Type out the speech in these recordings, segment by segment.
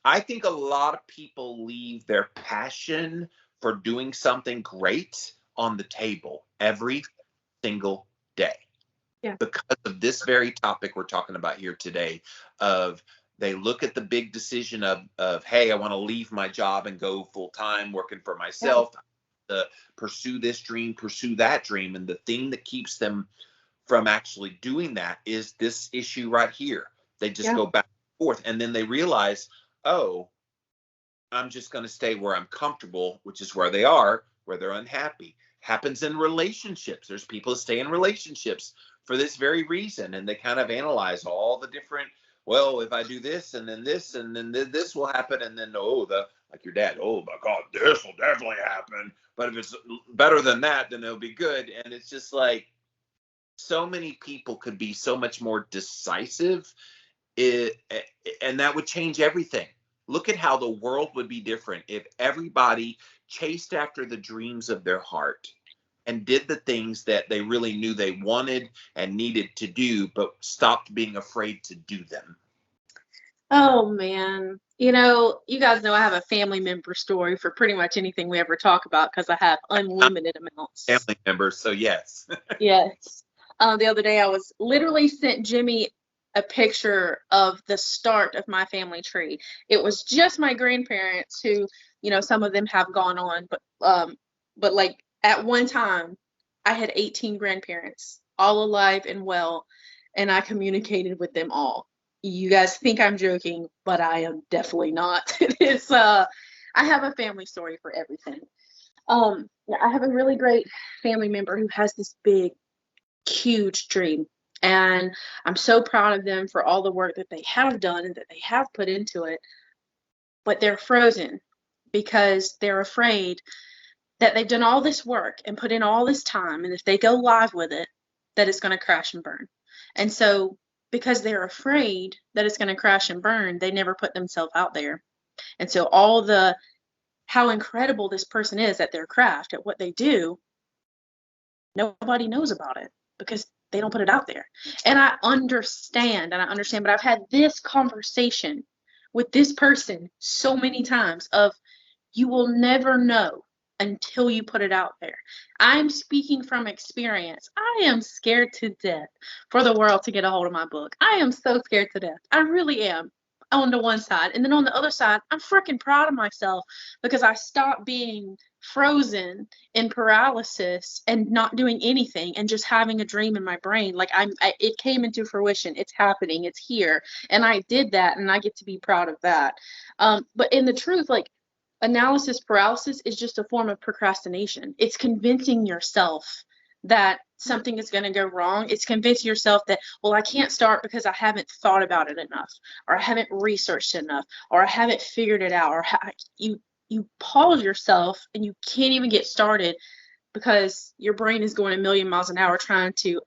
I think a lot of people leave their passion for doing something great on the table every single day. Yeah. Because of this very topic we're talking about here today, of they look at the big decision of hey, I want to leave my job and go full time working for myself, pursue this dream, pursue that dream, and the thing that keeps them from actually doing that is this issue right here. They just go back and forth, and then they realize, oh, I'm just going to stay where I'm comfortable, which is where they are, where they're unhappy. Happens in relationships. There's people that stay in relationships for this very reason, and they kind of analyze all the different, well, if I do this and then this and then this will happen, and then like your dad, oh my God, this will definitely happen. But if it's better than that, then it'll be good. And it's just like, so many people could be so much more decisive, and that would change everything. Look at how the world would be different if everybody chased after the dreams of their heart and did the things that they really knew they wanted and needed to do, but stopped being afraid to do them. Oh, man. You know, you guys know I have a family member story for pretty much anything we ever talk about because I have unlimited amounts. Family members, so yes. Yes. The other day I was literally sent Jimmy a picture of the start of my family tree. It was just my grandparents who, you know, some of them have gone on, but like at one time I had 18 grandparents, all alive and well, and I communicated with them all. You guys think I'm joking, but I am definitely not. It's I have a family story for everything. I have a really great family member who has this big, huge dream. And I'm so proud of them for all the work that they have done and that they have put into it. But they're frozen because they're afraid that they've done all this work and put in all this time. And if they go live with it, that it's going to crash and burn. And so because they're afraid that it's going to crash and burn, they never put themselves out there. And so how incredible this person is at their craft, at what they do, nobody knows about it because they don't put it out there. And I understand, but I've had this conversation with this person so many times of, you will never know until you put it out there. I'm speaking from experience. I am scared to death for the world to get a hold of my book. I am so scared to death. I really am. On the one side, and then on the other side, I'm freaking proud of myself because I stopped being frozen in paralysis and not doing anything and just having a dream in my brain. Like it came into fruition. It's happening. It's here, and I did that, and I get to be proud of that. But in the truth, like, analysis paralysis is just a form of procrastination. It's convincing yourself that something is going to go wrong. It's convincing yourself that, well, I can't start because I haven't thought about it enough, or I haven't researched enough, or I haven't figured it out, or you pause yourself and you can't even get started because your brain is going a million miles an hour trying to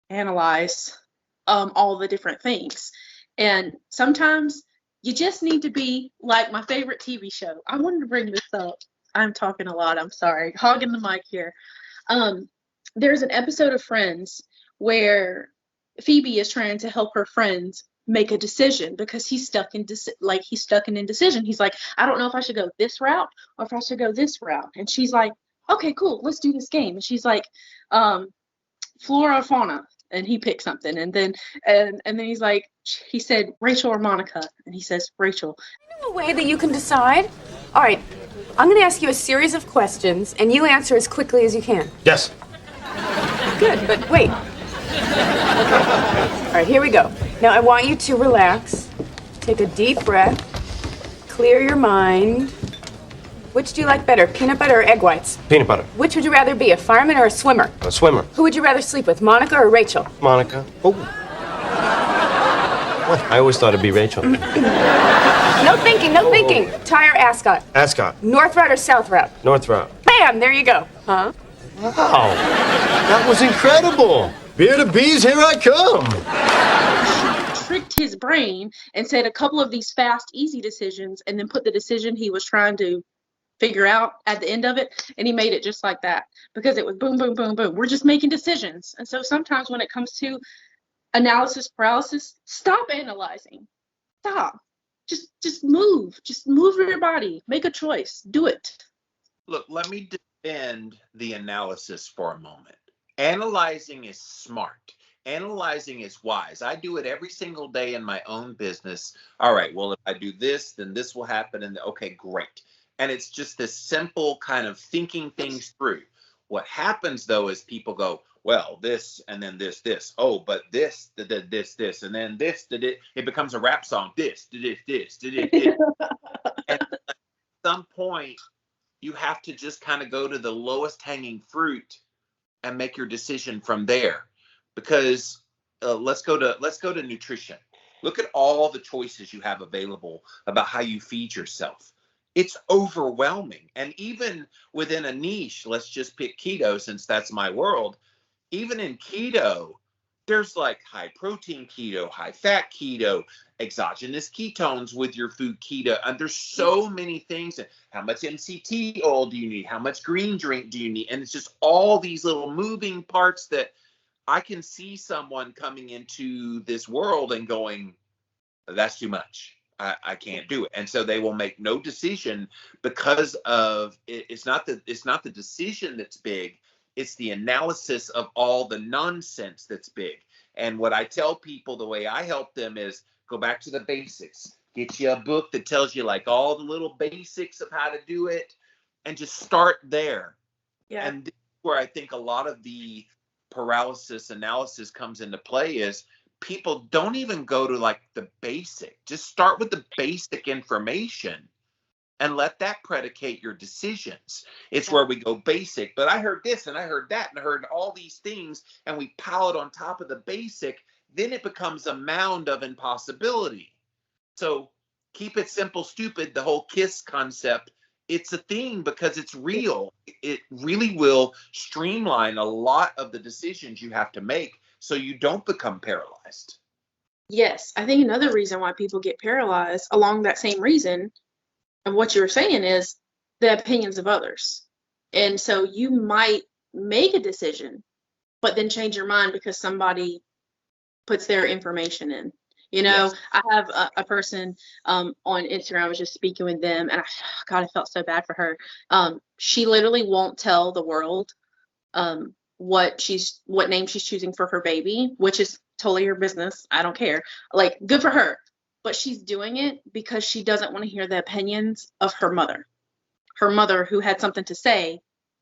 analyze all the different things. And sometimes you just need to be like my favorite TV show. I wanted to bring this up. I'm talking a lot. I'm sorry. Hogging the mic here. There's an episode of Friends where Phoebe is trying to help her friends make a decision because he's stuck in indecision. He's like, I don't know if I should go this route or if I should go this route. And she's like, okay, cool, let's do this game. And she's like, flora or fauna, and he picks something, and then he's like, he said Rachel or Monica, and he says Rachel. I know a way that you can decide. All right, I'm going to ask you a series of questions, and you answer as quickly as you can. Yes. Good, but wait. Okay. All right, here we go. Now, I want you to relax, take a deep breath, clear your mind. Which do you like better, peanut butter or egg whites? Peanut butter. Which would you rather be, a fireman or a swimmer? A swimmer. Who would you rather sleep with, Monica or Rachel? Monica. Oh. What? I always thought it'd be Rachel. No thinking. Ty or Ascot? Ascot. North route or south route? North route. Bam, there you go. Huh? Wow. That was incredible. Beer to bees, here I come. She tricked his brain and said a couple of these fast, easy decisions, and then put the decision he was trying to figure out at the end of it, and he made it just like that because it was boom, boom, boom, boom. We're just making decisions. And so sometimes when it comes to analysis paralysis, stop analyzing. Stop. just move. Just move your body. Make a choice. Do it. Look, let me defend the analysis for a moment. Analyzing is smart. Analyzing is wise. I do it every single day in my own business. All right, well, if I do this, then this will happen. And okay, great. And it's just this simple kind of thinking things through. What happens though is people go, well, this and then this. Oh, but this, this, and then this, did it. It becomes a rap song. This, did it, this, did it, this. And at some point, you have to just kind of go to the lowest hanging fruit and make your decision from there. Because let's go to nutrition. Look at all the choices you have available about how you feed yourself. It's overwhelming. And even within a niche, let's just pick keto since that's my world. Even in keto, there's like high protein keto, high fat keto, exogenous ketones with your food keto. And there's so many things. How much MCT oil do you need? How much green drink do you need? And it's just all these little moving parts that I can see someone coming into this world and going, that's too much. I can't do it. And so they will make no decision because of it. It's not the decision that's big. It's the analysis of all the nonsense that's big. And what I tell people, the way I help them is go back to the basics. Get you a book that tells you like all the little basics of how to do it and just start there. Yeah. And this is where I think a lot of the paralysis analysis comes into play is people don't even go to like the basic. Just start with the basic information and let that predicate your decisions. It's where we go basic, but I heard this and I heard that and I heard all these things and we pile it on top of the basic. Then it becomes a mound of impossibility. So keep it simple, stupid, the whole KISS concept. It's a thing because it's real. It really will streamline a lot of the decisions you have to make so you don't become paralyzed. Yes, I think another reason why people get paralyzed along that same reason of what you were saying is the opinions of others. And so you might make a decision, but then change your mind because somebody puts their information in. Yes. I have a person on Instagram. I was just speaking with them, and God, I felt so bad for her. She literally won't tell the world what name she's choosing for her baby, which is totally her business. I don't care. Like, good for her. But she's doing it because she doesn't want to hear the opinions of her mother who had something to say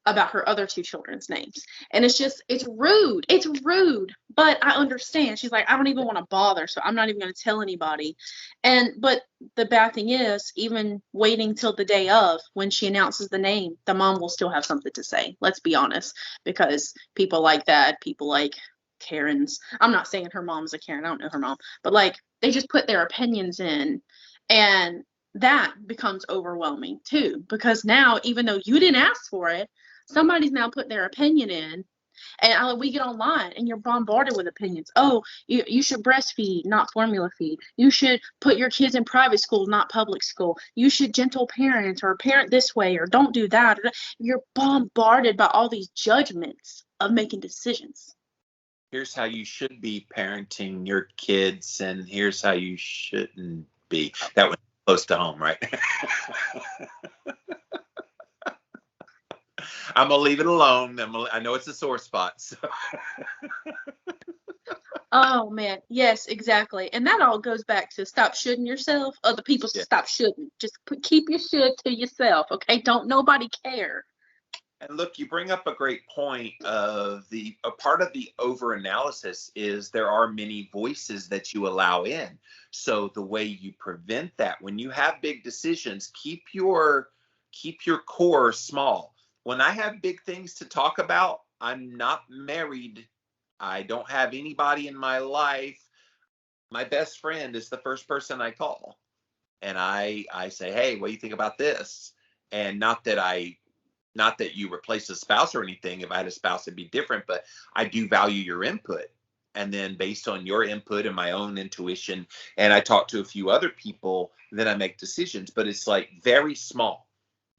about her other two children's names. And it's rude. It's rude. But I understand. She's like, I don't even want to bother, so I'm not even going to tell anybody. But the bad thing is, even waiting till the day of when she announces the name, the mom will still have something to say. Let's be honest. Because people like that, people like Karens. I'm not saying her mom's a Karen. I don't know her mom. But like, they just put their opinions in. And that becomes overwhelming too. Because now, even though you didn't ask for it, somebody's now put their opinion in, and we get online and you're bombarded with opinions. Oh, you should breastfeed, not formula feed. You should put your kids in private school, not public school. You should gentle parent or parent this way or don't do that. You're bombarded by all these judgments of making decisions. Here's how you should be parenting your kids, and here's how you shouldn't be. That was close to home, right? I'm gonna leave it alone. I know it's a sore spot. So. Oh man, yes, exactly. And that all goes back to stop shoulding yourself. Other people stop shoulding. Just keep your should to yourself, okay? Don't nobody care. And look, you bring up a great point of a part of the over-analysis is there are many voices that you allow in. So the way you prevent that, when you have big decisions, keep your core small. When I have big things to talk about, I'm not married. I don't have anybody in my life. My best friend is the first person I call. And I say, hey, what do you think about this? And not that you replace a spouse or anything. If I had a spouse, it'd be different, but I do value your input. And then based on your input and my own intuition, and I talk to a few other people, then I make decisions, but it's like very small.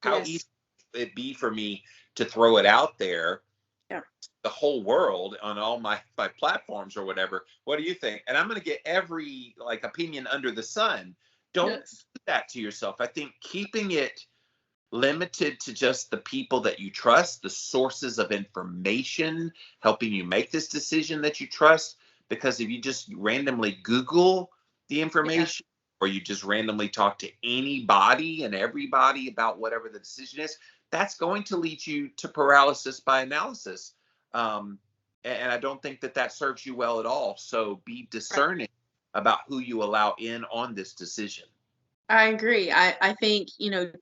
How easy would it be for me to throw it out there? Yeah. The whole world on all my platforms or whatever. What do you think? And I'm going to get every like opinion under the sun. Don't Yes. do that to yourself. I think keeping it limited to just the people that you trust, the sources of information helping you make this decision that you trust. Because if you just randomly Google the Yeah. information, or you just randomly talk to anybody and everybody about whatever the decision is, that's going to lead you to paralysis by analysis. Um, and I don't think that that serves you well at all. So be Right. discerning about who you allow in on this decision. I agree. I think,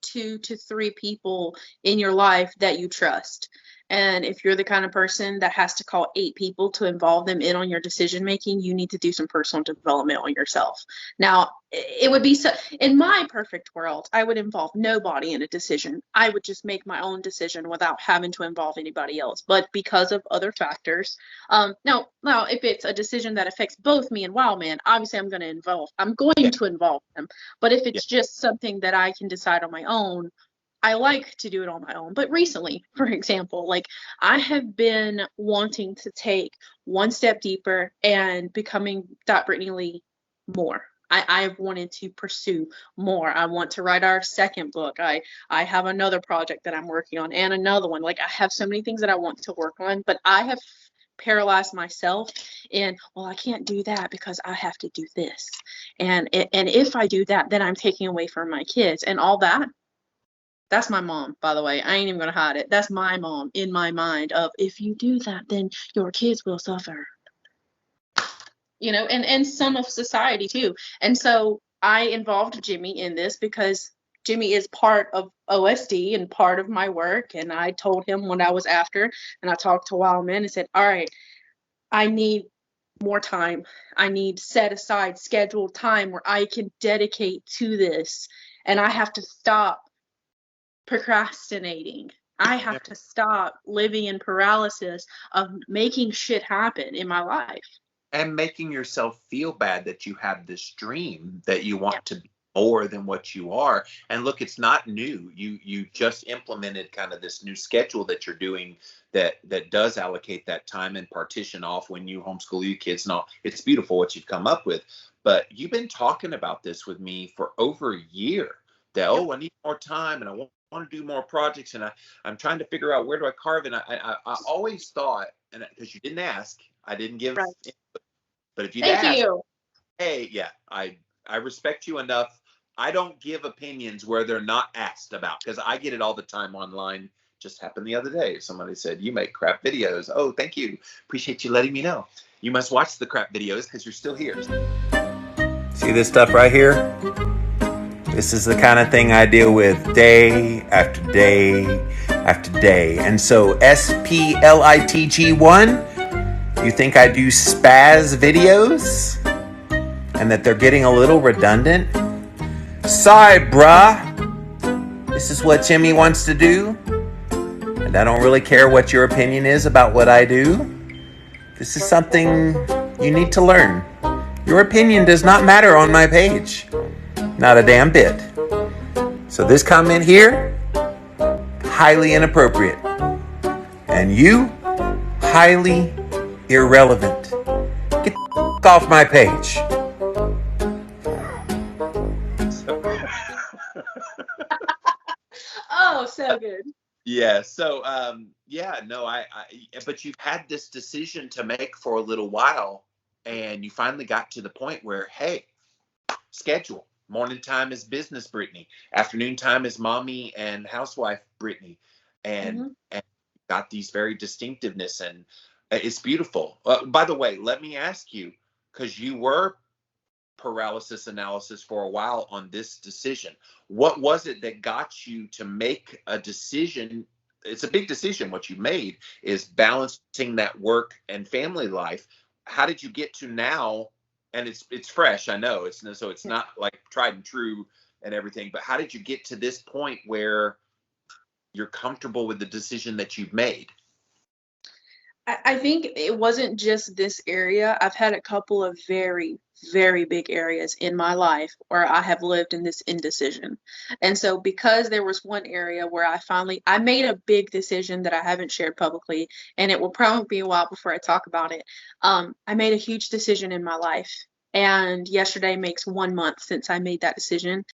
2 to 3 people in your life that you trust. And if you're the kind of person that has to call 8 people to involve them in on your decision making, you need to do some personal development on yourself. Now, it would be so, in my perfect world, I would involve nobody in a decision. I would just make my own decision without having to involve anybody else. But because of other factors, now if it's a decision that affects both me and Wildman, obviously I'm going Yeah. to involve them. But if Yeah. it's just something that I can decide on my own, I like to do it on my own. But recently, for example, like I have been wanting to take one step deeper and becoming Brittany Lee more. I've wanted to pursue more. I want to write our second book. I have another project that I'm working on and another one. Like I have so many things that I want to work on, but I have paralyzed myself in, well, I can't do that because I have to do this. And if I do that, then I'm taking away from my kids and all that. That's my mom, by the way. I ain't even gonna hide it. That's my mom in my mind of, if you do that, then your kids will suffer. And some of society too. And so I involved Jimmy in this because Jimmy is part of OSD and part of my work. And I told him what I was after, and I talked to Wildman and said, all right, I need more time. I need set aside scheduled time where I can dedicate to this. And I have to stop procrastinating. I have to stop living in paralysis of making shit happen in my life. And making yourself feel bad that you have this dream that you Yeah. want to be more than what you are. And look, it's not new. You just implemented kind of this new schedule that you're doing that does allocate that time and partition off when you homeschool your kids and all. It's beautiful what you've come up with. But you've been talking about this with me for over a year. That, Yep. oh, I need more time and I want to do more projects, and I'm trying to figure out where do I carve. And I always thought, and because you didn't ask, I didn't give. Right. But if you'd Thank ask, you. hey, yeah, I respect you enough. I don't give opinions where they're not asked about, because I get it all the time online. Just happened the other day. Somebody said, you make crap videos. Oh, thank you. Appreciate you letting me know. You must watch the crap videos because you're still here. See this stuff right here? This is the kind of thing I deal with day after day after day. And so SPLITG1, you think I do spaz videos and that they're getting a little redundant? Sorry, bruh. This is what Jimmy wants to do. And I don't really care what your opinion is about what I do. This is something you need to learn. Your opinion does not matter on my page. Not a damn bit. So this comment here, highly inappropriate. And you, highly irrelevant. Get the off my page. Oh, so good. Yeah. So, yeah, no, but you've had this decision to make for a little while, and you finally got to the point where, hey, schedule. Morning time is business Brittany. Afternoon time is mommy and housewife Brittany. And, Mm-hmm. and got these very distinctiveness, and it's beautiful. By the way, let me ask you, because you were paralysis analysis for a while on this decision. What was it that got you to make a decision? It's a big decision. What you made is balancing that work and family life. How did you get to now? And it's fresh, I know. It's not like tried and true and everything. But how did you get to this point where you're comfortable with the decision that you've made? I think it wasn't just this area. I've had a couple of very, very big areas in my life where I have lived in this indecision. And so because there was one area where I made a big decision that I haven't shared publicly, and it will probably be a while before I talk about it. I made a huge decision in my life, And yesterday makes 1 month since I made that decision.